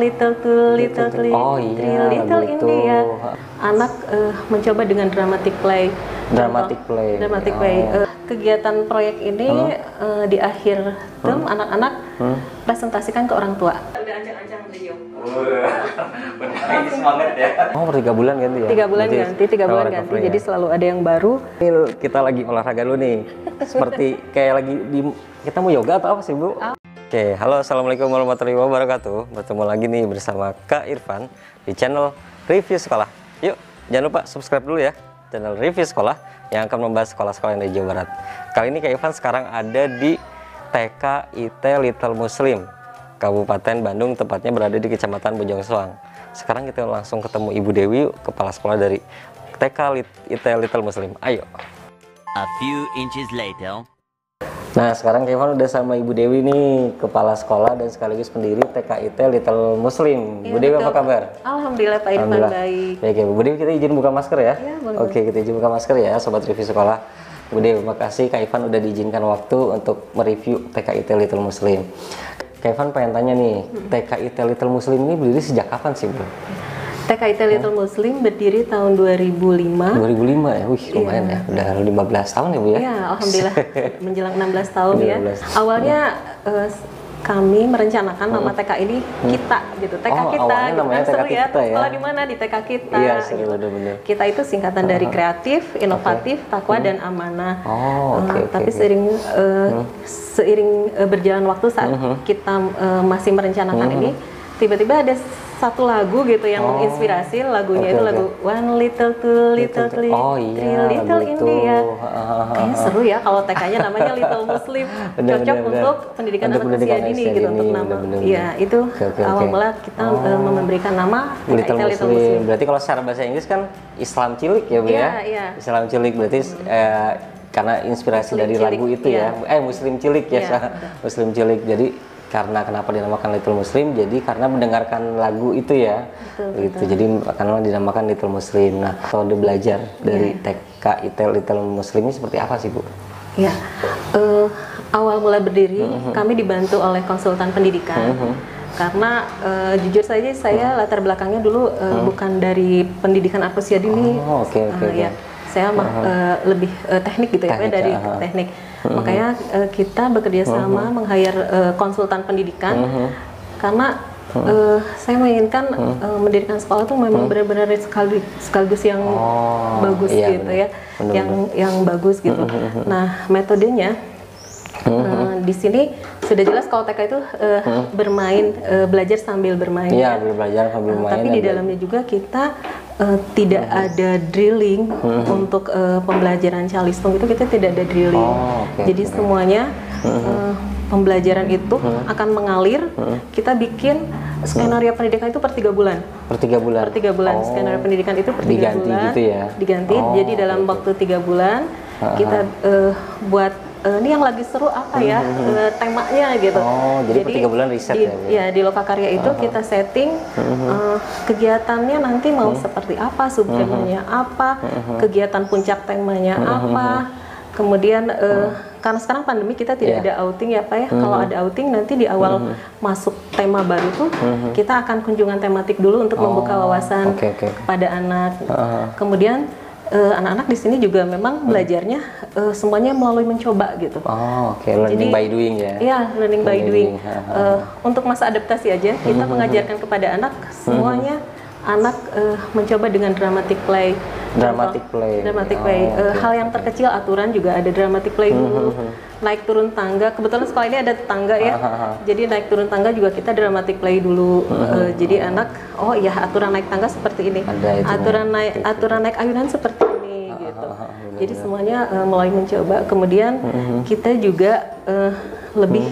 little to little to Oh iya, little gitu. India. Anak mencoba dengan dramatic play. Dramatic play. Dramatic play. Kegiatan proyek ini di akhir term anak-anak presentasikan ke orang tua. Udah ancang-ancang beliau. Ini semangat ya. Oh, 3 bulan ganti ya? 3 bulan ganti, 3 bulan ganti. Ya? Jadi selalu ada yang baru. Ini kita lagi olahraga dulu nih. Seperti kayak lagi di kita mau yoga atau apa sih, Bu? Oke, halo, assalamualaikum warahmatullahi wabarakatuh. Bertemu lagi nih bersama Kak Irfan di channel Review Sekolah. Yuk, jangan lupa subscribe dulu ya channel Review Sekolah yang akan membahas sekolah-sekolah yang dari Jawa Barat. Kali ini Kak Irfan sekarang ada di TK IT Little Muslim, Kabupaten Bandung, tepatnya berada di Kecamatan Bojongsoang. Sekarang kita langsung ketemu Ibu Dewi, kepala sekolah dari TK IT Little Muslim. Ayo. A few inches later. Nah, sekarang Kak Irfan udah sama Ibu Dewi nih, kepala sekolah dan sekaligus pendiri TK IT Little Muslim. Ya, Bu Dewi, betul. apa kabar? Alhamdulillah Pak Irfan, baik. Baik ya, Bu Dewi, kita izin buka masker ya? Ya, boleh. Oke, kita izin buka masker ya, Sobat Review Sekolah. Bu Dewi, terima kasih Kak Irfan udah diizinkan waktu untuk mereview TK IT Little Muslim. Kak Irfan pengen tanya nih, TK IT Little Muslim ini berdiri sejak kapan sih, Bu? TK IT Little Muslim berdiri tahun 2005. 2005 ya, wih lumayan ya, udah 15 tahun ya Bu ya? Ya, alhamdulillah menjelang 16 tahun ya. 16. Awalnya kami merencanakan nama TK ini kita gitu, TK Oh, kita. awalnya Gitu namanya kan, seru TK kita ya? Sekolah di mana? Di TK kita. Iya, seru, gitu. bener-bener. Kita itu singkatan dari kreatif, inovatif, takwa dan amanah. Oh, oke, Tapi oke. seiring berjalan waktu saat kita masih merencanakan ini, tiba-tiba ada satu lagu gitu yang menginspirasi. Lagunya Oke, itu oke. lagu One Little Two Little Three, Oh iya, Little lagu itu. India. Kayaknya seru ya kalau TK-nya namanya Little Muslim. Bener, Cocok bener, untuk bener. pendidikan Untuk anak pendidikan usia dini usia gitu dini, untuk nama. bener, Iya, itu Oke, awal oke. mula kita memberikan nama Little TK Little Muslim. Muslim. Berarti kalau secara bahasa Inggris kan Islam cilik ya Bu Iya, ya? iya. Islam cilik berarti karena inspirasi Muslim dari cilik, lagu itu iya. ya. Muslim cilik ya, Iya, salah. Muslim cilik. Jadi karena kenapa dinamakan Little Muslim? Jadi karena mendengarkan lagu itu ya. Betul, Gitu. Jadi karena dinamakan Little Muslim. Nah, kalau udah belajar dari TK IT Little Muslim ini seperti apa sih Bu? Ya, awal mula berdiri kami dibantu oleh konsultan pendidikan. Karena jujur saja saya latar belakangnya dulu bukan dari pendidikan anak usia dini. Oh, oke, oke, Ya, saya lebih teknik gitu ya, Teknik, dari ya. teknik. Makanya kita bekerja sama meng-hire konsultan pendidikan karena saya menginginkan mendirikan sekolah tuh memang benar-benar sekaligus yang bagus iya, gitu benar. ya, yang bagus gitu. Nah, metodenya di sini sudah jelas kalau TK itu bermain, belajar sambil bermain. Iya, belajar sambil main. Tapi di dalamnya juga kita tidak ada drilling untuk pembelajaran calistung itu, kita tidak ada drilling. Jadi semuanya pembelajaran itu akan mengalir. Kita bikin skenario pendidikan itu per 3 bulan. Per 3 bulan. Per 3 bulan skenario pendidikan itu per 3 Diganti bulan. gitu ya? Diganti. Jadi dalam waktu 3 bulan kita buat ini yang lagi seru apa ya temanya gitu. Jadi per 3 bulan riset ya, Bu? Ya, di Lokakarya itu kita setting kegiatannya nanti mau seperti apa, subtemanya apa, kegiatan puncak temanya apa. Kemudian karena sekarang pandemi kita tidak ada outing ya Pak ya. Kalau ada outing nanti di awal masuk tema baru tuh kita akan kunjungan tematik dulu untuk membuka wawasan kepada anak. Kemudian anak-anak di sini juga memang belajarnya semuanya melalui mencoba gitu. Learning by doing ya. Iya, learning by doing. Untuk masa adaptasi aja kita mengajarkan kepada anak semuanya. Anak mencoba dengan dramatic play. Dramatic play. Dramatic play. Hal yang terkecil aturan juga ada dramatic play dulu. Naik turun tangga. Kebetulan sekolah ini ada tangga ya. Jadi naik turun tangga juga kita dramatic play dulu. Jadi anak, oh iya aturan naik tangga seperti ini. Aturan naik ayunan seperti ini gitu. Jadi semuanya mulai mencoba. Kemudian kita juga lebih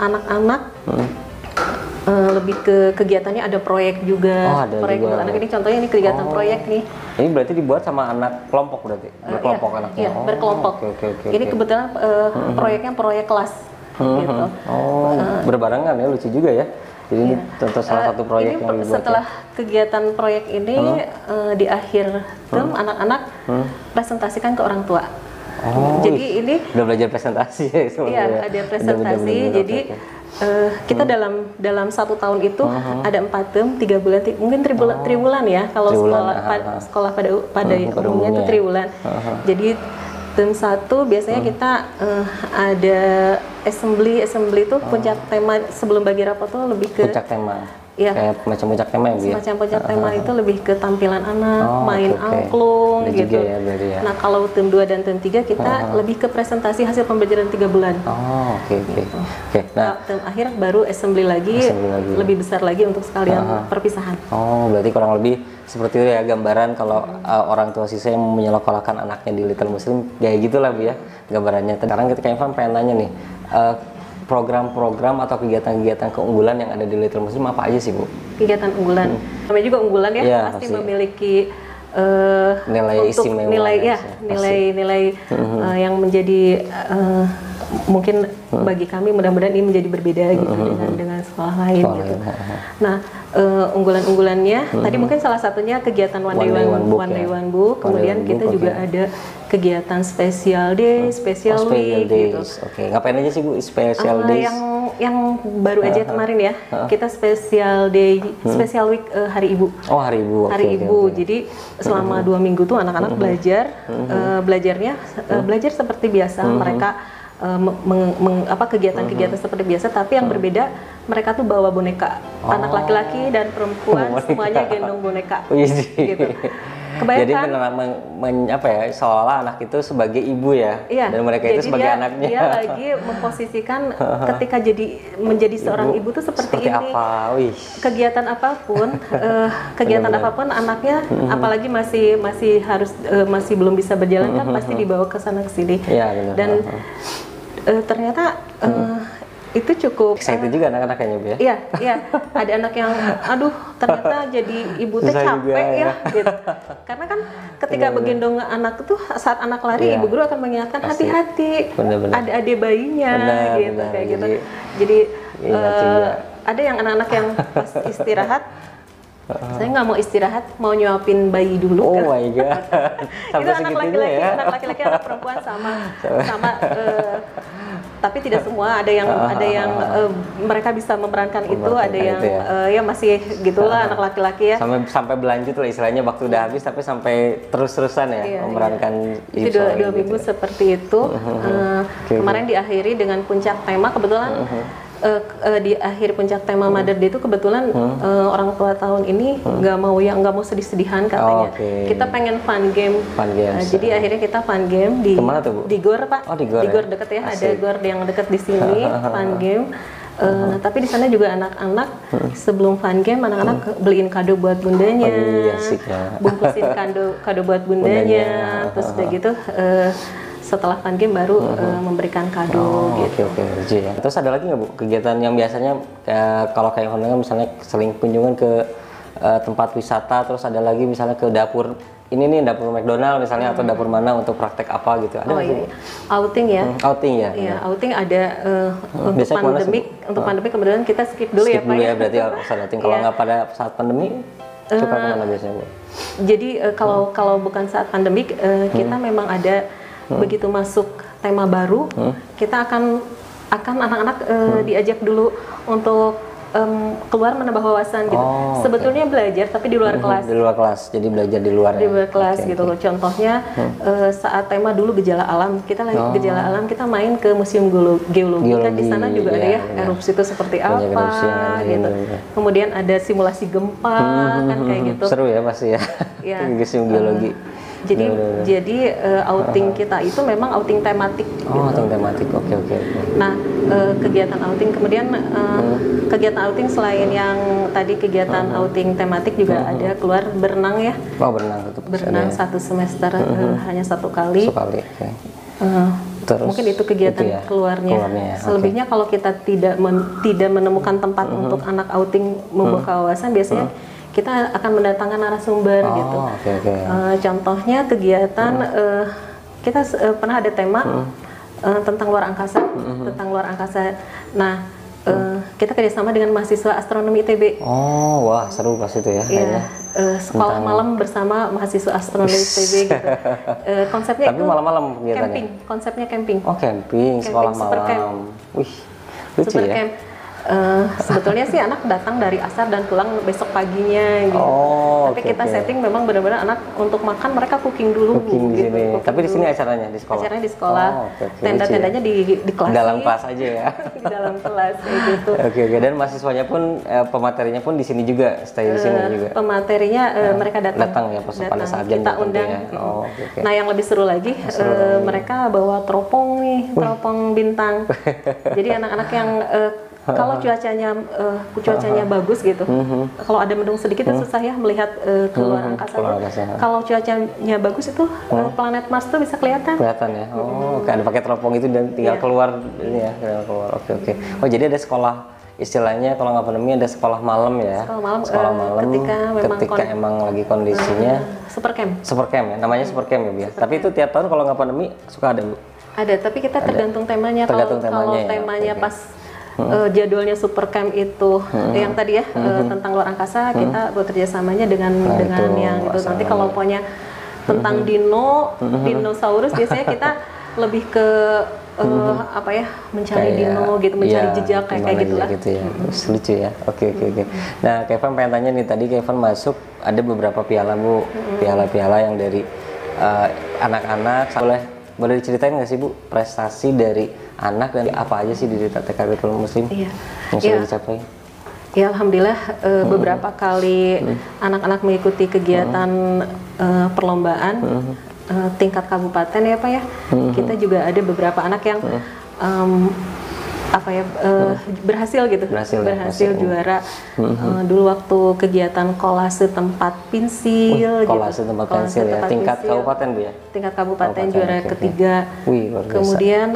anak-anak lebih ke kegiatannya ada proyek juga. Proyek untuk anak ini contohnya ini kegiatan proyek nih. Ini berarti dibuat sama anak kelompok berarti? Berkelompok anaknya? Iya, berkelompok. Ini kebetulan proyeknya proyek kelas gitu. Berbarengan ya, lucu juga ya. Jadi ini contoh salah satu proyek yang dibuat. Setelah kegiatan proyek ini di akhir term anak-anak presentasikan ke orang tua. Jadi ini udah belajar presentasi ya? Iya, ada presentasi. Jadi kita dalam 1 tahun itu ada 4 term, 3 bulan, mungkin triwulan ya kalau sekolah pada umumnya itu triwulan. Jadi term 1 biasanya kita ada assembly itu puncak tema sebelum bagi rapor tuh lebih ke puncak tema. Ya, kayak macam puncak tema ya, Bu ya? Semacam puncak tema itu lebih ke tampilan anak, main angklung Ada gitu. juga ya, berarti ya. Nah, kalau term 2 dan term 3 kita lebih ke presentasi hasil pembelajaran 3 bulan. Oke. Nah, term akhir baru assembly lagi, lebih besar lagi untuk sekalian perpisahan. Berarti kurang lebih seperti itu ya gambaran kalau orang tua siswa yang menyekolahkan anaknya di Little Muslim, kayak gitulah Bu ya gambarannya. Sekarang kita Irfan pengen nanya nih, program-program atau kegiatan-kegiatan keunggulan yang ada di Little Muslim apa aja sih Bu? Kegiatan unggulan, namanya juga unggulan ya, pasti memiliki nilai istimewa, nilai yang menjadi mungkin bagi kami mudah-mudahan ini menjadi berbeda gitu dengan sekolah lain gitu. Nah, unggulan-unggulannya tadi mungkin salah satunya kegiatan one day one book, kemudian kita juga ada kegiatan special day, special week gitu. Ngapain aja sih Bu special days? Yang baru aja kemarin ya, kita special day, special week hari Ibu. Hari Ibu. Hari Ibu. Jadi selama 2 minggu tuh anak-anak belajar, belajar seperti biasa. Mereka kegiatan-kegiatan seperti biasa, tapi yang berbeda mereka tuh bawa boneka. Anak laki-laki dan perempuan semuanya gendong boneka. Gitu. Jadi seolah-olah anak itu sebagai ibu ya, dan mereka itu sebagai anaknya. Dia lagi memposisikan ketika menjadi seorang ibu tuh seperti ini. Apa? Kegiatan apapun, anaknya, apalagi masih harus masih belum bisa berjalan kan pasti dibawa ke sana ke sini. Dan ternyata itu cukup excited juga anak-anaknya Bu ya? Iya, ada anak yang aduh ternyata jadi ibu teh capek ya gitu. Karena kan ketika begendong anak itu saat anak lari ibu guru akan mengingatkan hati-hati, ada adik bayinya gitu kayak gitu. Jadi ada yang anak-anak yang pas istirahat saya nggak mau istirahat, mau nyuapin bayi dulu. Oh my god. Itu anak laki-laki, anak perempuan sama. Tapi tidak semua, ada yang mereka bisa memerankan itu, ada yang ya masih gitulah anak laki-laki ya. Sampai berlanjut lah istilahnya, waktu udah habis tapi sampai terus-terusan ya memerankan itu 2 minggu seperti itu. Kemarin diakhiri dengan puncak tema, kebetulan di akhir puncak tema Mother Day itu kebetulan orang tua tahun ini nggak mau sedih-sedihan katanya. Kita pengen fun game. Jadi akhirnya kita fun game di GOR Pak. Di GOR deket ya, ada GOR yang deket di sini, fun game. Tapi di sana juga anak-anak sebelum fun game anak-anak beliin kado buat bundanya, bungkusin kado buat bundanya, terus udah gitu. Setelah fun game baru memberikan kado gitu. Ya. Terus ada lagi nggak Bu kegiatan yang biasanya kalau kayak Honda misalnya seling kunjungan ke tempat wisata, terus ada lagi misalnya ke dapur dapur McDonald misalnya atau dapur mana untuk praktek apa gitu, ada outing ya. Outing ada untuk pandemi kemudian kita skip dulu ya Pak ya. Berarti usah outing kalau nggak pada saat pandemi suka kemana biasanya Bu? Jadi kalau bukan saat pandemi kita memang ada begitu masuk tema baru, kita akan anak-anak diajak dulu untuk keluar menambah wawasan gitu. Sebetulnya belajar tapi di luar kelas. Di luar kelas, jadi belajar di luar. Di luar kelas gitu loh. Contohnya saat tema dulu gejala alam, kita gejala alam kita main ke museum geologi kan di sana juga ada ya erupsi itu seperti apa gitu. Kemudian ada simulasi gempa kan kayak gitu. Seru ya pasti ya. Museum geologi. Jadi outing kita itu memang outing tematik. Outing tematik, oke. Nah, kegiatan outing kemudian kegiatan outing selain yang tadi kegiatan outing tematik juga ada keluar berenang ya. Berenang 1 semester hanya 1 kali. Terus, mungkin itu kegiatan keluarnya. Selebihnya kalau kita tidak menemukan tempat untuk anak outing membuka wawasan, biasanya kita akan mendatangkan narasumber gitu. Contohnya kegiatan kita pernah ada tema tentang luar angkasa, Nah, kita kerjasama dengan mahasiswa astronomi ITB. Wah seru pas itu ya. Sekolah malam bersama mahasiswa astronomi ITB gitu. Konsepnya tapi itu malam-malam camping. Konsepnya camping. Camping sekolah malam. Wih, lucu ya. Camp. Sebetulnya sih anak datang dari asar dan pulang besok paginya gitu. Oh, Tapi oke, kita oke. setting memang benar-benar anak untuk makan mereka cooking dulu Cooking di gitu. sini. Cooking Tapi di sini dulu. acaranya di sekolah. Acaranya di sekolah. Oh, oke, oke. Tenda-tendanya di kelas. Dalam sih. kelas aja ya. Di dalam kelas kayak gitu. Oke, oke. Dan mahasiswanya pun pematerinya pun di sini juga, stay di sini juga. Pematerinya mereka datang Ya pas pada saat jam kita tertentu undang. ya. Oh, oke, oke. Nah yang lebih seru lagi mereka bawa teropong nih, teropong bintang. Jadi anak-anak yang kalau cuacanya bagus gitu, kalau ada mendung sedikit itu susah ya melihat keluar angkasa. Keluar angkasa. Kalau cuacanya bagus itu planet Mars tuh bisa kelihatan. Kelihatan ya. Oh, kayak ada pakai teropong itu dan tinggal Iya. keluar ini ya, tinggal keluar. Oke, oke. Oh, jadi ada sekolah istilahnya kalau nggak pandemi ada sekolah malam ya. Sekolah malam, ketika memang emang lagi kondisinya super camp. super camp ya. Namanya super camp ya, Bu ya. Tapi itu tiap tahun kalau nggak pandemi suka ada, Bu. Ada, tapi kita tergantung temanya. Tergantung Kalau temanya ya, temanya oke. pas jadwalnya super camp itu yang tadi ya tentang luar angkasa, kita bekerja samanya dengan itu, yang itu. Nanti masalah. kalau pokoknya tentang dinosaurus biasanya kita lebih ke apa ya, mencari dino gitu, mencari jejak kayak gitulah. Gitu ya. Lucu ya. Oke, oke, oke. Nah, Kevin pengen tanya nih, tadi Kevin masuk ada beberapa piala, Bu. Piala-piala yang dari anak-anak. Boleh diceritain nggak sih, Bu, prestasi dari anak dan apa aja sih di TKB Keluarga Muslim Iya. yang sudah dicapai? Ya alhamdulillah beberapa kali anak-anak mengikuti kegiatan perlombaan tingkat kabupaten ya Pak ya. Kita juga ada beberapa anak yang berhasil gitu, berhasil juara. Dulu waktu kegiatan kolase tempat pensil, Kolase tempat pensil ya, tingkat kabupaten, Bu ya. Tingkat kabupaten juara oke, oke. ketiga. Wih, luar biasa. Kemudian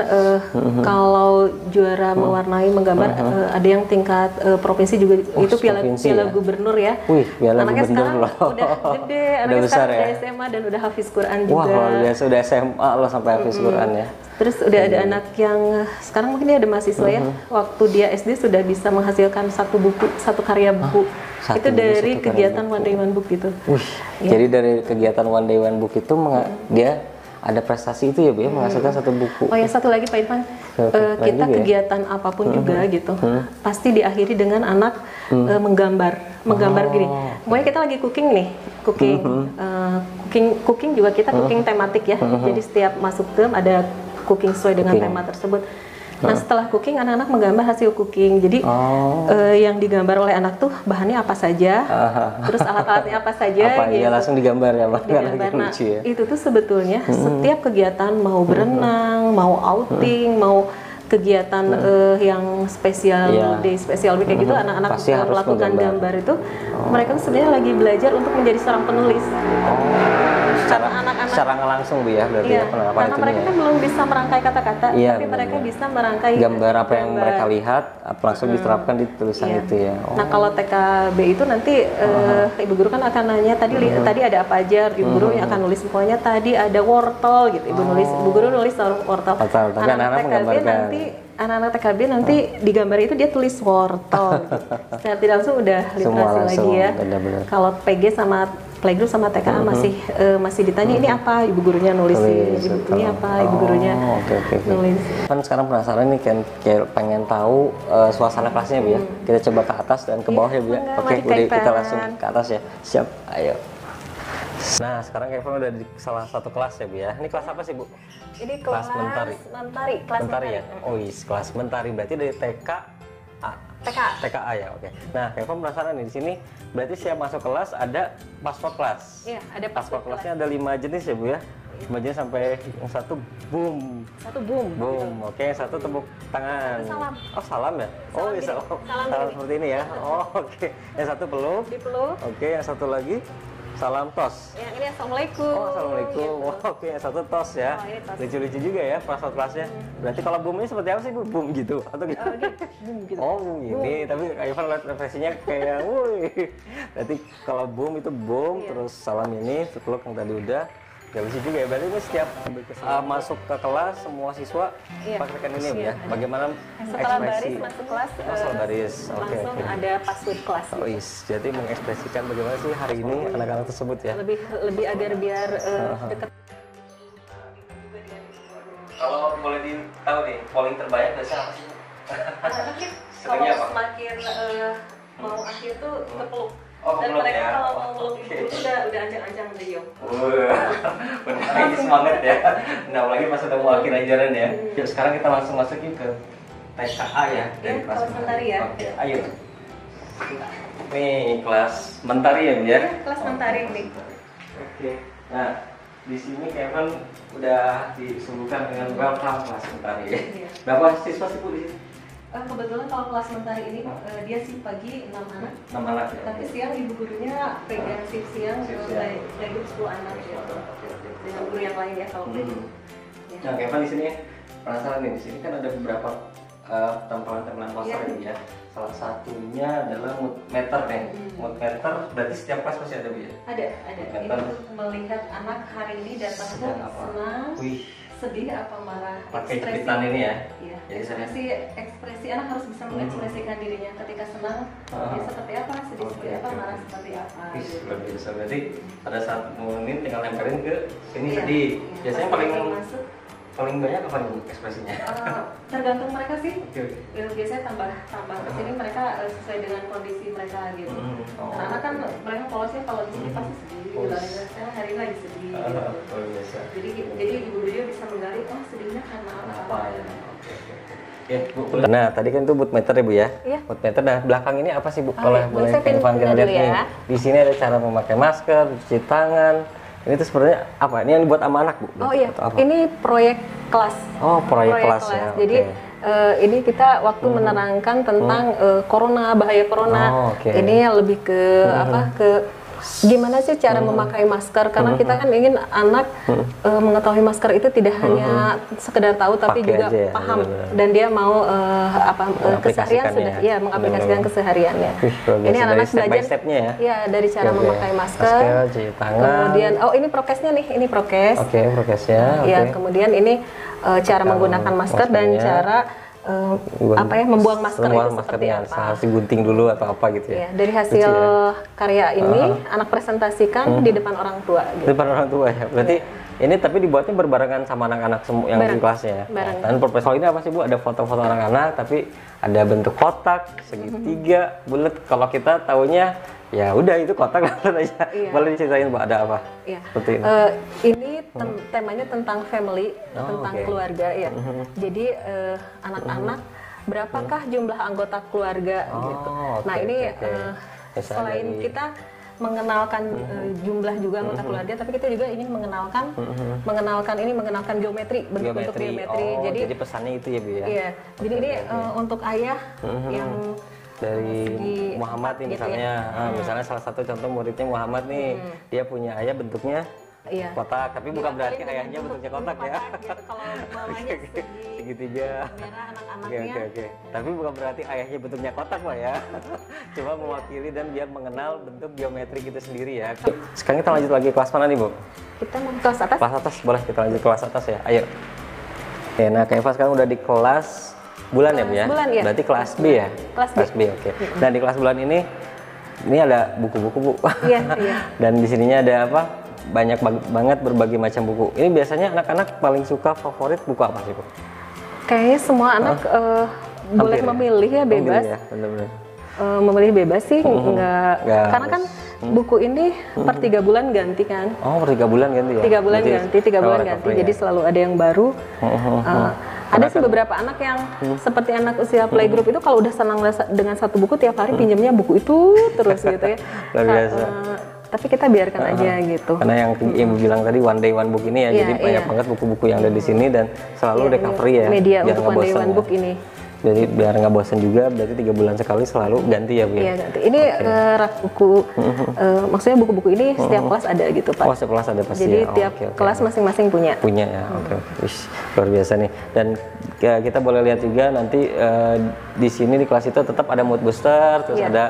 kalau juara mewarnai menggambar ada yang tingkat provinsi juga, itu piala provinsi piala ya? gubernur ya. Wih, piala Anaknya gubernur sekarang loh. udah gede, anaknya besar sekarang ya? udah SMA dan udah hafiz Quran Wah, juga. luar biasa, udah SMA loh sampai hafiz Quran ya. Terus udah ada anak yang sekarang mungkin dia ada mahasiswa ya, waktu dia SD sudah bisa menghasilkan satu karya buku. Satu Itu buku, dari satu karya kegiatan One Day One Book gitu. Wih, jadi dari kegiatan One Day One Book itu dia ada prestasi itu ya, Bu ya, menghasilkan satu buku. Oh ya, satu lagi Pak Irfan, kita juga ya? kegiatan apapun juga gitu, pasti diakhiri dengan anak menggambar gini. Pokoknya kita lagi cooking nih, cooking juga kita cooking tematik ya. Jadi setiap masuk term ada cooking sesuai dengan tema tersebut. Nah setelah cooking anak-anak menggambar hasil cooking. Jadi yang digambar oleh anak tuh bahannya apa saja, terus alat-alatnya apa saja. Apa gitu. ya, langsung digambar ya, Mas? Digambar. Nah, Lucu ya. itu tuh sebetulnya setiap kegiatan mau berenang, mau outing, mau kegiatan yang spesial day, spesial week kayak gitu, anak-anak Pasti harus melakukan menggambar. gambar itu, mereka tuh sebenarnya lagi belajar untuk menjadi seorang penulis. Secara anak-anak secara nggak langsung, Bu ya, berarti Iya, ya penerapan karena itu mereka ya. kan belum bisa merangkai kata-kata, Iya, tapi mereka benar-benar. bisa merangkai Gambar apa yang gambar. mereka lihat langsung diterapkan di tulisan Iya. itu ya. Nah kalau TKB itu nanti ibu guru kan akan nanya tadi ada apa aja, ibu guru yang akan nulis pokoknya tadi ada wortel gitu, ibu guru nulis wortel. Wortel, tapi anak-anak menggambarkan. Anak-anak TKB nanti di gambar itu dia tulis wortel. Gitu. Secara tidak langsung udah Semua literasi langsung, lagi ya. benar-benar. Kalau PG sama playgroup sama TKA masih ditanya ini apa, ibu gurunya nulis ini apa, ibu gurunya Oke. nulis. Kan sekarang penasaran nih, kan kayak pengen tahu suasana kelasnya, Bu ya. Kita coba ke atas dan ke bawah ya, Bu ya. enggak, Oke, mari udah kita Kak langsung Irfan. ke atas ya. Siap, ayo. Nah, sekarang Kevin udah di salah satu kelas ya, Bu ya. Ini kelas apa sih, Bu? Ini kelas mentari, kelas Mentari ya? Oh, kelas mentari. Berarti dari TKA ya, oke. Nah, Kevin penasaran nih, di sini berarti siap masuk kelas ada password kelas. Iya, ada Password kelasnya ada 5 jenis ya, Bu ya? 5 jenis sampai yang satu boom. Satu boom. Boom, oke, yang satu tepuk tangan. Salam. Oh, salam ya? Oh, iya, salam. Salam Salam gini. seperti ini ya? Oh, oke. Yang satu peluk. Dipeluk. Oke, yang satu lagi salam tos. Yang ini assalamualaikum. Oh, assalamualaikum. Gitu. Oh, oke, yang satu tos ya. Oh, ini tos. Lucu-lucu juga ya password kelasnya. Berarti kalau boom ini seperti apa sih, Bu? Boom gitu atau gitu? Boom gitu. Oh, boom ini. Tapi Kak Irfan lihat referensinya kayak, wih. Berarti kalau boom itu boom, terus salam ini, peluk yang tadi udah. Gak lucu juga ya. Berarti ini setiap masuk ke kelas semua siswa praktekkan ini, Bu ya. Bagaimana Setelah baris ekspresi? masuk kelas, Oh, setelah baris. Oke, langsung oke. ada password kelas. Oh, jadi mengekspresikan bagaimana sih hari ini anak-anak tersebut ya. Lebih agar biar dekat. Kalau boleh tahu nih, polling terbanyak biasanya apa sih? kalau semakin mau akhir tuh kepeluk. Oh, Dan kepeluk mereka ya. kalau mau meluk ibu itu udah ancang-ancang beliau. Benar, ini semangat ya. Nah, apalagi pas udah mau akhir ajaran ya. Yuk, sekarang kita langsung masukin ke TKA ya, dari kelas kelas mentari ya. Oke, ayo. Nih, kelas mentari ya, Bu ya? Kelas mentari nih. Oke. Nah, di sini Kevin udah disuguhkan dengan welcome kelas mentari ya. Iya. Berapa siswa sih Bu di sini? Kebetulan kalau kelas mentari ini dia sih pagi 6 anak. 6 anak ya. Tapi siang ibu gurunya pegang shift siang playgroup 10 anak ya. Dengan guru yang lain ya kalau playgroup. Ya. Nah, Kevin di sini penasaran nih, di sini kan ada beberapa tempelan-tempelan poster ya. Salah satunya adalah mood meter nih. Mood meter berarti setiap kelas pasti ada Bu ya? Ada. Ini untuk melihat anak hari ini datangnya senang, sedih apa marah. Pakai jepitan ini ya? Iya. Jadi Ekspresi anak harus bisa mengekspresikan dirinya ketika senang. Dia seperti apa, sedih seperti apa, marah seperti apa. Luar biasa. Berarti pada saat ngunin tinggal nempelin ke sini Iya. sedih. Biasanya Masuk. paling banyak apa nih Bu ekspresinya? Tergantung mereka sih. Oke. Biasanya tambah ke sini mereka sesuai dengan kondisi mereka gitu. Karena kan mereka polosnya kalau di sini pasti sedih. Saya hari ini lagi sedih. Gitu. Luar biasa. Jadi ibu guru bisa menggali sedihnya karena apa. Ya? Ya, Bu. Nah, tadi kan itu boot meter ya Bu ya? Iya. Boot meter. Nah, belakang ini apa sih Bu? Boleh saya Kevin kita lihat dulu nih. ya. Di sini ada cara memakai masker, cuci tangan. Ini tuh sebenarnya apa? Ini yang buat sama anak Bu? Oh iya, Atau apa? ini proyek kelas. Oh, proyek kelas ya. Jadi ini kita waktu menerangkan tentang corona, bahaya corona. Oh, oke. Ini lebih ke apa? Ke gimana sih cara memakai masker? Karena kita kan ingin anak mengetahui masker itu tidak hanya sekedar tahu, tapi Pakai juga aja ya, paham benar-benar. dan dia mau keseharian Mengaplikasikannya sudah, ya. mengaplikasikan Benar-benar. kesehariannya. Luar biasa. Ini anak Dari step by belajar stepnya ya? Iya, dari cara Oke. memakai masker. Cuci tangan. Kemudian ini prokesnya nih, ini prokes. Oke, prokesnya. Ya, Oke. kemudian ini cara menggunakan masker dan maskernya. cara membuang masker itu seperti maskernya. apa. Harus digunting dulu atau apa gitu ya? Ya, dari hasil Lucu karya ini anak presentasikan di depan orang tua. Di Gitu. depan orang tua ya. Berarti ini tapi dibuatnya berbarengan sama anak-anak semua yang di kelasnya ya. Bareng. Dan proposal ini apa sih Bu? Ada foto-foto anak-anak tapi ada bentuk kotak, segitiga, bulat. Kalau kita taunya ya udah itu kotak aja. Iya. Boleh diceritain Bu ada apa? Iya. Seperti ini. Ini temanya tentang family, tentang oke. keluarga ya. Jadi anak-anak berapakah jumlah anggota keluarga gitu. oke, Nah, ini oke. Bisa selain dari- kita mengenalkan jumlah juga anggota keluarga, tapi kita juga ingin mengenalkan geometri, bentuk-bentuk geometri. Oh, Jadi jadi pesannya itu ya Bu ya. iya. Jadi ini untuk ayah yang Dari segi Muhammad nih gitu ya. misalnya, misalnya salah satu contoh muridnya Muhammad nih, dia punya ayah bentuknya iya. kotak, tapi bukan berarti Paling ayahnya bentuk bentuknya kotak ya. gitu. Kalau mamanya Segitiga. merah, Oke anak-anaknya oke. Tapi bukan berarti ayahnya bentuknya kotak Pak ya. Cuma mewakili dan biar mengenal bentuk geometri kita sendiri ya. Sekarang kita lanjut lagi kelas mana nih Bu? kita mau kelas atas. Kelas atas, boleh kita lanjut kelas atas ya. Ayo. Oke, nah Kak Eva sekarang udah di kelas bulan ya Bu ya? Bulan, ya. Berarti kelas B ya? Kelas B. Oke. Nah di kelas bulan ini ada buku-buku Bu. Iya, iya. Dan di sininya ada apa? Banyak banget berbagai macam buku. Ini biasanya anak-anak paling suka favorit buku apa sih Bu? Kayaknya semua anak boleh Hampir ya? memilih ya, bebas. Ya, benar-benar. Memilih bebas sih, enggak. Nggak Karena kan buku ini per 3 bulan ganti kan. Oh, per 3 bulan ganti ya? 3 bulan Berarti ganti, 3 bulan selalu ganti. recovery Jadi ya? selalu ada yang baru. Ada sih beberapa anak yang seperti anak usia playgroup itu kalau udah senang dengan satu buku tiap hari pinjamnya buku itu terus gitu ya. Luar biasa. Tapi kita biarkan aja gitu. Karena yang Ibu bilang tadi one day one book ini ya, Iya, jadi banyak iya. banget buku-buku yang ada di sini dan selalu Iya, recovery ini ya. media biar untuk nggak one day bosan one ya. book ini. Jadi biar nggak bosan juga, berarti 3 bulan sekali selalu ganti ya Bu ya? Iya ganti. Ini rak buku, maksudnya buku-buku ini setiap kelas ada gitu Pak. Oh, sekelas ada pasti Jadi ya? Oh, tiap oke, oke. kelas masing-masing punya. Punya ya, oke. Wih, luar biasa nih. Dan kita boleh lihat juga nanti di sini di kelas itu tetap ada mood booster, terus Iya. ada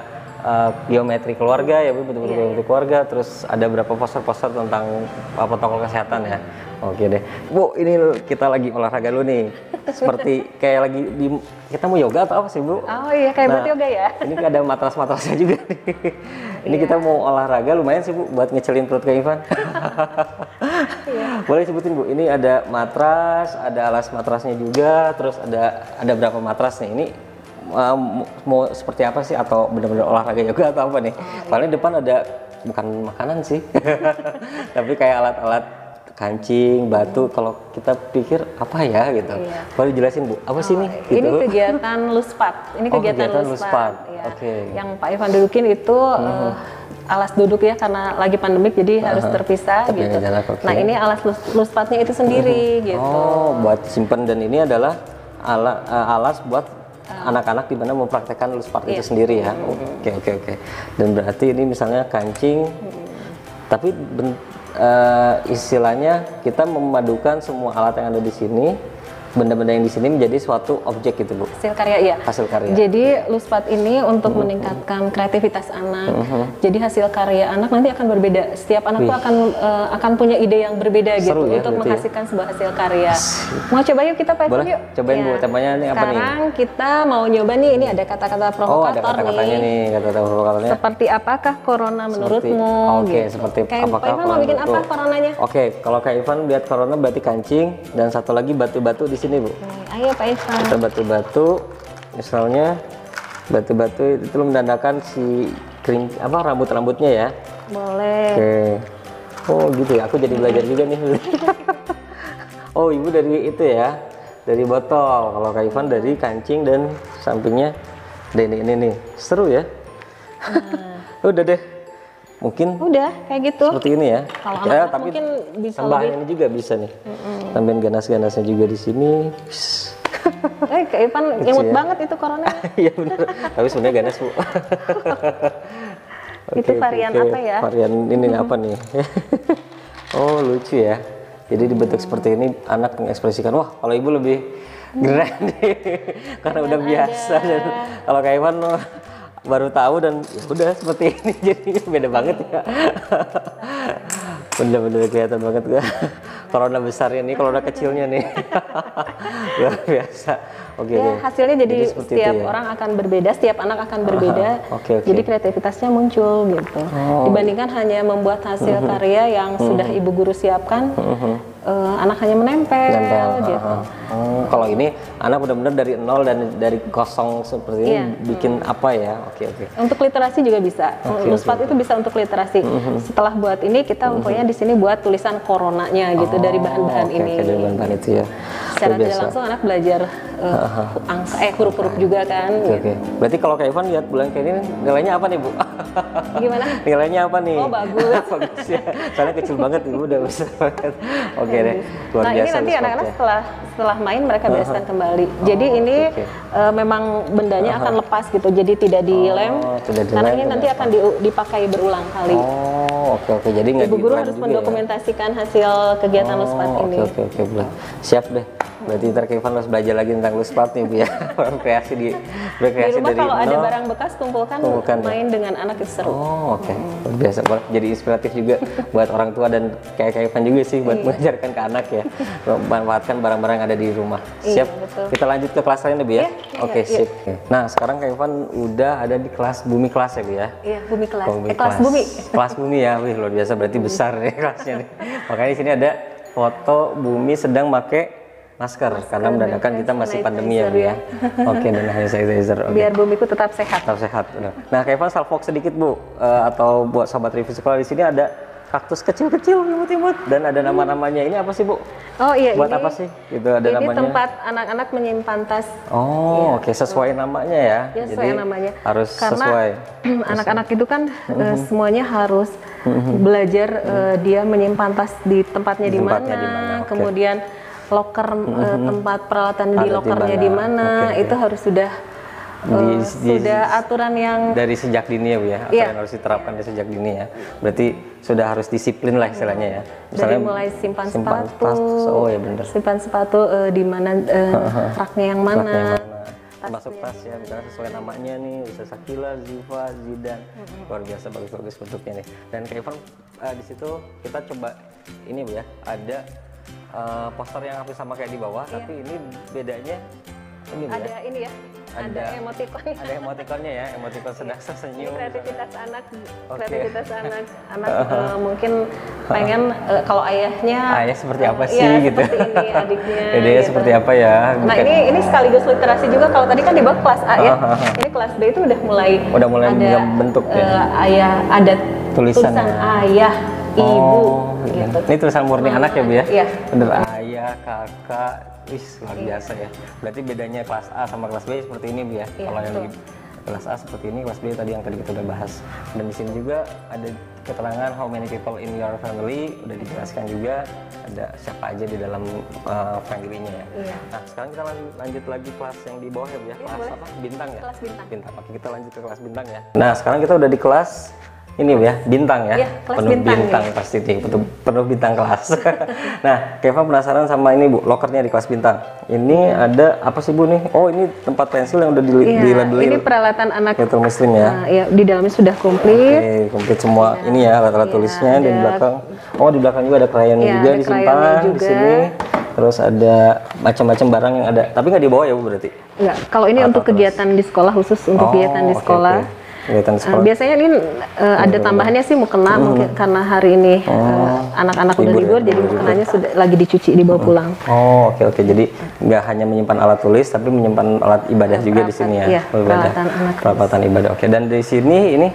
geometri keluarga ya Bu, bentuk-bentuk geometri keluarga, terus ada berapa poster-poster tentang protokol kesehatan ya. Oke deh, Bu, ini kita lagi olahraga dulu nih. Seperti kayak lagi kita mau yoga atau apa sih Bu? Oh iya, kayak buat yoga ya. Ini ada matras-matrasnya juga nih. Ini kita mau olahraga lumayan sih Bu buat ngecelin perut Kak Ivan. Boleh sebutin Bu, ini ada matras, ada alas matrasnya juga, terus ada berapa matras nih? Ini mau seperti apa sih, atau benar-benar olahraga yoga atau apa nih? Soalnya depan ada bukan makanan sih, tapi kayak alat-alat kancing, batu. Kalau kita pikir apa ya gitu. Boleh jelasin Bu, apa sih nih? Gitu. Ini kegiatan Luspat. Ini kegiatan Luspat. Ya. Yang Pak Irfan dudukin itu alas duduk ya, karena lagi pandemik jadi harus terpisah gitu. Nah ini alas Luspatnya itu sendiri gitu. Oh, buat simpen, dan ini adalah alas buat anak-anak di mana mempraktekkan Luspat itu sendiri ya. Oke. Dan berarti ini misalnya kancing, tapi istilahnya kita memadukan semua alat yang ada di sini, benda-benda yang di sini menjadi suatu objek gitu Bu. Hasil karya, iya. Hasil karya. Jadi Luspat ini untuk meningkatkan kreativitas anak. Jadi hasil karya anak nanti akan berbeda. Setiap anak tuh akan punya ide yang berbeda gitu untuk menghasilkan sebuah hasil karya. Mau coba yuk kita Pak Irfan yuk. Cobain Bu, temanya ini apa nih? Sekarang kita mau nyoba nih, ini ada kata-kata provokator ada kata-katanya nih, kata-kata provokatornya. Seperti apakah corona menurutmu? Seperti kayak apakah Pak Irfan mau bikin apa coronanya? Kalau Kak Irfan lihat corona berarti kancing, dan satu lagi batu-batu di sini Bu. Ayo Pak Irfan. Kita batu-batu, misalnya batu-batu itu menandakan si rambut-rambutnya ya. Boleh. Oh gitu ya, aku jadi belajar juga nih. Oh Ibu dari itu ya, dari botol. Kalau Kak Irfan dari kancing, dan sampingnya ini nih. Seru ya. Udah deh. Mungkin udah kayak gitu. Seperti ini ya. Kalau anak tapi mungkin bisa tambahan ini juga bisa nih. Tambahin ganas-ganasnya juga di sini. Kak Irfan imut banget itu corona. Iya benar. Tapi sebenarnya ganas Bu. Itu varian apa ya? Varian ini apa nih? Oh lucu ya. Jadi dibentuk seperti ini, anak mengekspresikan, wah kalau Ibu lebih keren nih, karena udah biasa. Dan kalau Kak Irfan baru tahu, dan ya udah seperti ini, jadi beda banget ya. Bener-bener kelihatan banget gak? Corona besarnya nih, corona kecilnya nih. Luar biasa. Hasilnya jadi setiap orang akan berbeda, setiap anak akan berbeda. Jadi kreativitasnya muncul gitu. Dibandingkan hanya membuat hasil karya yang sudah ibu guru siapkan, anak hanya menempel gitu. Kalau ini anak benar-benar dari nol dan dari kosong seperti ini bikin apa ya? Untuk literasi juga bisa. Luspat itu bisa untuk literasi. Setelah buat ini kita pokoknya di sini buat tulisan coronanya gitu dari bahan-bahan ini. Dari bahan-bahan itu ya. Secara tidak langsung anak belajar huruf-huruf juga kan. Berarti kalau Kak Irfan lihat bulan kayak ini nilainya apa nih Bu? Gimana? Nilainya apa nih? Oh bagus. Bagus ya. Soalnya kecil banget Ibu udah besar banget. Oke deh. Luar biasa. Ini nanti anak-anak setelah main mereka bereskan kembali. Jadi ini memang bendanya akan lepas gitu. Jadi tidak dilem. Karena ini nanti akan dipakai berulang kali. Oke. Jadi nggak Ibu guru harus mendokumentasikan hasil kegiatan Luspat ini. Oke. Siap deh. Berarti ntar Kak Irfan harus belajar lagi tentang Luspat nih Bu ya. Berkreasi di rumah dari kalau nol. ada barang bekas kumpulkan main dengan anak itu seru. Luar biasa. Jadi inspiratif juga buat orang tua, dan kayak Kak Irfan juga sih buat mengajarkan ke anak ya. Memanfaatkan barang-barang yang ada di rumah. Siap. Kita lanjut ke kelas lain ya Bu ya. Sip. Nah sekarang Kak Irfan udah ada di kelas Bumi kelas ya Bu ya. Iya, Bumi kelas. Kelas Bumi. Kelas Bumi ya. Wih luar biasa, berarti besar nih kelasnya nih. Makanya di sini ada foto Bumi sedang pakai masker karena menandakan kita masih pandemi ya Bu ya. Dan hand sanitizer. Biar bumiku tetap sehat. Nah, Kak Irfan salvok sedikit Bu, atau buat sobat review sekolah, di sini ada kaktus kecil-kecil imut-imut dan ada nama-namanya. Ini apa sih Bu? Buat apa sih? Itu ada ini namanya. Tempat anak-anak menyimpan tas. Sesuai namanya ya. Sesuai namanya. Harus karena sesuai. Anak-anak itu kan semuanya harus belajar dia menyimpan tas di tempatnya di mana, kemudian loker tempat peralatan di lokernya di mana, itu harus sudah aturan yang dari sejak dini ya Bu ya, aturan yang harus diterapkan dari sejak dini ya. Berarti sudah harus disiplin lah istilahnya ya. Misalnya dari mulai simpan sepatu, simpan sepatu di mana raknya yang mana. Masuk tas ya, misalnya sesuai namanya nih, bisa Sakila, Ziva, Zidan. Luar biasa, bagus-bagus bentuknya nih. Dan Kak Irfan di situ kita coba ini Bu ya, ada poster yang hampir sama kayak di bawah, tapi ini bedanya ini Bu ada ya. Ini ya. ada emoticon. Ada emoticonnya ya, emoticon sedang Ini tersenyum. kreativitas anak, Oke. kreativitas anak mungkin pengen kalau ayahnya Ayah seperti apa sih iya, gitu. seperti ini adiknya. Dedenya gitu. seperti apa ya? Nah Bukan- ini sekaligus literasi juga. Kalau tadi kan di bawah kelas A ya, ini kelas B itu udah mulai ada bentuk ya? ayah, ada Tulisan tulisan ya? ayah, ibu, iya. gitu. Ini tulisan murni anak ya Bu ya? Iya. Bener, ayah, kakak, luar biasa ya. Berarti bedanya kelas A sama kelas B seperti ini Bu ya? Iya, Kalau yang betul. di kelas A seperti ini, kelas B tadi yang tadi kita udah bahas. Dan di sini juga ada keterangan how many people in your family, udah dijelaskan juga ada siapa aja di dalam family-nya ya. Iya. Nah sekarang kita lanjut lagi kelas yang di bawah ya Bu ya? Kelas boleh. apa? Bintang ya? Kelas bintang. Bintang. Oke, kita lanjut ke kelas bintang ya. Nah sekarang kita udah di kelas ini Bu ya, bintang ya. Iya, kelas penuh bintang, bintang ya. pasti nih, penuh bintang kelas. Nah, Keva penasaran sama ini Bu, lokernya di kelas bintang. Ini ada apa sih Bu nih? Oh, ini tempat pensil yang udah Iya, dilabeli ini peralatan anak. Betul Muslim ya. Nah, ya, di dalamnya sudah komplit. Oke, komplit semua ini ya alat-alat tulisnya dan di ada- belakang. Oh, di belakang juga ada krayonnya Iya, juga ada disimpan krayonnya di juga. sini. Terus ada macam-macam barang yang ada, tapi nggak dibawa ya Bu berarti? Enggak, kalau ini untuk kegiatan di sekolah, khusus untuk kegiatan di oke, sekolah. oke. Kegiatan di sekolah. Biasanya ini ada tambahannya sih mukena, mungkin karena hari ini anak-anak udah libur ya, libur, jadi libur mukenanya sudah lagi dicuci dibawa pulang. Oh, oke. Jadi nggak hanya menyimpan alat tulis, tapi menyimpan alat ibadah juga di sini ya. Iya, Oh, ibadah. peralatan anak. Peralatan ibadah. Oke. Dan di sini ini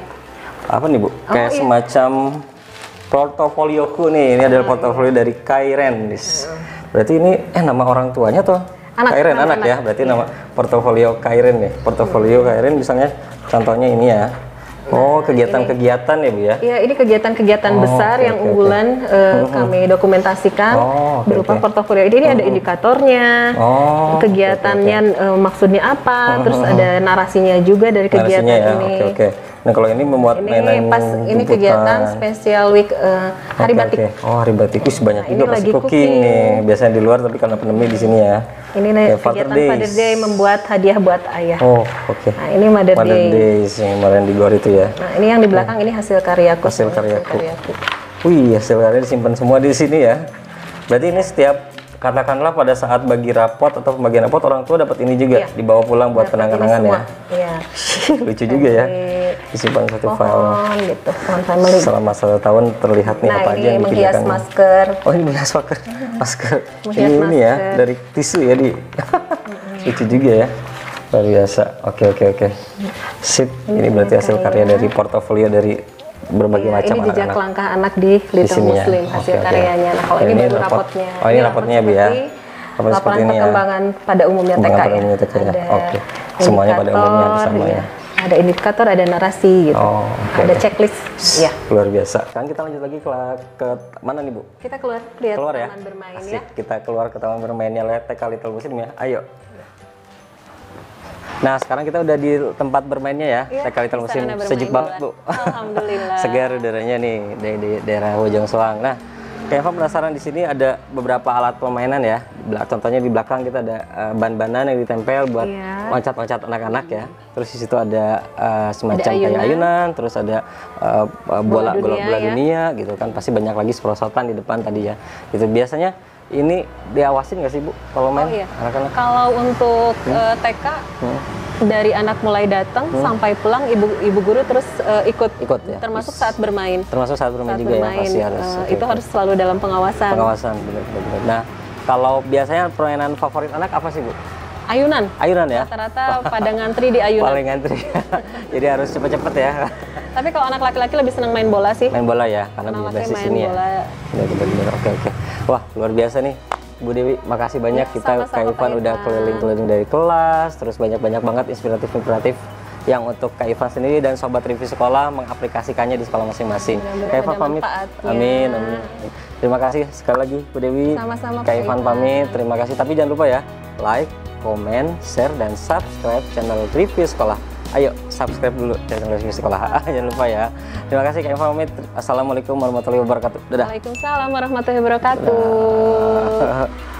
apa nih Bu? Kayak iya. semacam portofolioku nih. Ini adalah portofolio dari Kairen. Berarti ini nama orang tuanya tuh? Anak, Kairen nama anak ya. Berarti nama portofolio Kairen nih. Portofolio Kairen misalnya contohnya ini ya. Oh, kegiatan-kegiatan ya Bu ya? Iya, ini kegiatan-kegiatan besar oke, yang oke, unggulan kami dokumentasikan Oh, oke, berupa oke. portofolio. Ini ada indikatornya, Oh, kegiatannya maksudnya apa, terus ada narasinya juga dari kegiatan narasinya ya. ini. Oke. Nah, kalau ini memuat mainan Ini pas ini jemputan. kegiatan spesial week hari Oke, batik. oke. Oh, hari batik itu banyak Nah, juga ini pasti lagi cooking cooking. nih. Biasanya di luar tapi karena pandemi di sini ya. Ini Oke, kegiatan Father Day membuat hadiah buat ayah. Oh, oke. Nah, ini Mother Day. Days yang kemarin di luar itu ya. Nah, ini yang di belakang ini hasil karyaku. Hasil karyaku. Wih, hasil karya disimpan semua di sini ya. Berarti ini setiap katakanlah pada saat bagi rapot atau pembagian rapot orang tua dapat ini juga Iya. dibawa pulang buat kenang-kenangan ya. Iya. Lucu juga ya. Disimpan satu file. Pohon gitu, pohon family. Selama 1 tahun terlihat nih Nah, apa aja ini yang menghias dipindahkan. masker. Oh, ini menghias masker. Masker. Menghias Ini ya masker. dari tisu ya di. Lucu juga ya. Luar biasa. Oke. Sip. Ini berarti hasil karya dari portofolio dari berbagai Iya, macam ini jejak anak-anak. langkah anak di Di Little sini ya. Muslim hasil Oke. karyanya. Nah, kalau Oh, ini baru rapot. rapotnya. Oh, ini rapotnya ya, Bu ya. seperti Rapot laporan seperti ini ya. perkembangan pada umumnya TK Perkembangan pada ya. umumnya TK ya. Ada Oke. Semuanya pada umumnya indikator, sama ya. iya. Ada indikator, ada narasi gitu. Oh, oke, Ada oke. checklist. Ya. Luar biasa. Sekarang kita lanjut lagi ke mana nih Bu? Kita keluar lihat Keluar ya? taman bermain Asik. ya. Kita keluar ke taman bermainnya TK Little Muslim ya. Ayo. Nah, sekarang kita udah di tempat bermainnya ya, Iya, TK Little di Muslim. sarana bermain Sejuk banget, Bu. bola. Alhamdulillah. Segar udaranya nih di daerah Bojong Soang. Nah, Keva penasaran di sini ada beberapa alat permainan ya. Contohnya di belakang kita ada ban-banan yang ditempel buat Iya. loncat-loncat anak-anak ya. Terus di situ ada semacam Ada kayak ayunan, terus ada bola dunia, ya. dunia gitu kan. Pasti banyak lagi seprosotan di depan tadi ya. Gitu biasanya ini diawasin nggak sih Bu kalau main Oh iya. anak-anak? Kalau untuk TK dari anak mulai datang sampai pulang ibu guru terus ikut ya? termasuk saat bermain. Termasuk saat bermain Saat juga ya bermain pasti harus. Oke, itu oke. harus selalu dalam pengawasan. Pengawasan benar. Nah, kalau biasanya permainan favorit anak apa sih Bu? Ayunan. Ayunan ya? Rata-rata pada ngantri di ayunan. Paling ngantri. Jadi harus cepet-cepet ya. Tapi kalau anak laki-laki lebih senang main bola sih. Main bola ya, karena Anak bebas laki di main sini bola. ya. Benar. Oke. Wah, luar biasa nih. Bu Dewi, makasih banyak Ya, kita sama-sama, Kak Ivan Kak udah Ivan. keliling-keliling dari kelas, terus banyak banget inspiratif yang untuk Kak Ivan sendiri dan sobat review sekolah mengaplikasikannya di sekolah masing-masing. Mudah-mudahan Kak Ivan ada pamit. manfaatnya. Amin. Terima kasih sekali lagi Bu Dewi. Sama-sama, Kak Kak Ivan Ivan. pamit. Terima kasih. Tapi jangan lupa ya, like, komen, share dan subscribe channel review sekolah. Ayo subscribe dulu channel review sekolah. Jangan lupa ya. Terima kasih Kak Ivan pamit. Assalamualaikum warahmatullahi wabarakatuh. Dadah. Waalaikumsalam warahmatullahi wabarakatuh.